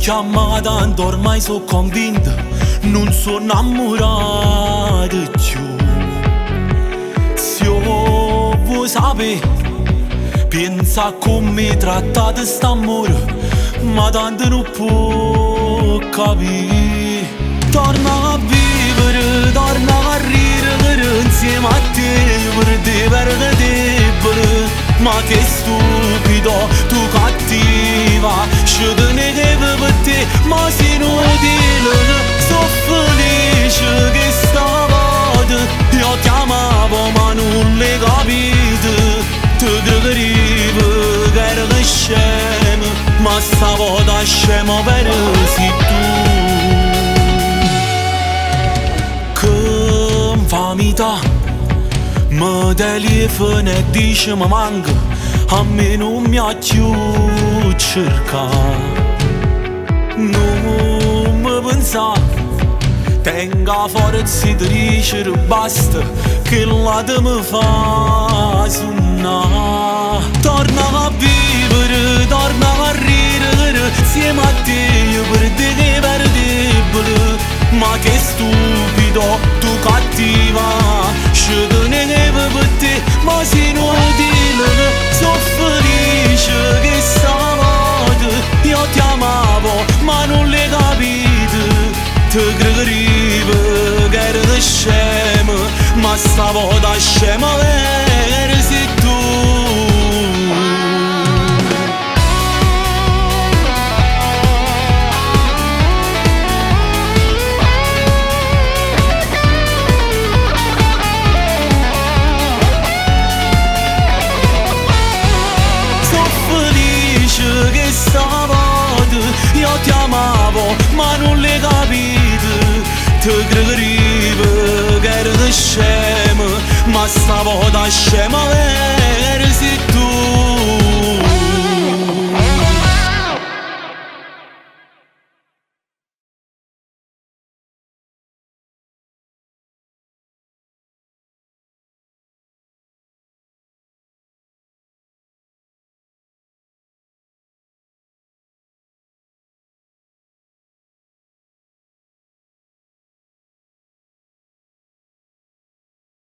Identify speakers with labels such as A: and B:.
A: chiamata ormai sono convinto, non sono innamorato più. Se io vuoi sapere, pensa come trattate st'amore, ma tanto non può capire. Torna a vivere, torna a ridere insieme a te, per te per debole. Ma che stupido, tu cattiva, scegli che per te, ma sei inutile. Sono felice che stavolta io ti amavo ma non l'hai capito. Ti credevo che eri scemo, ma stavolta scemo per sei tu. Che infamità, mi telefona e dice mi manca, a me non mi ha più cercato. Non mi pensa, tenga forza di dicere basta, che la te mi fa suonare. Torna a vivere, torna a ridere insieme a te, per te che per debole. Ma che stupido, tu cattiva, scegli che per te, ma sei inutile. Sono felice che stavolta io ti amavo ma non l'hai capito. Ti credevo che eri scemo, ma stavolta scemo eri sei tu. Che stavolta io ti amavo ma non l'hai capito. Ti credevo che eri scemo, ma stavolta scemo eri sei tu.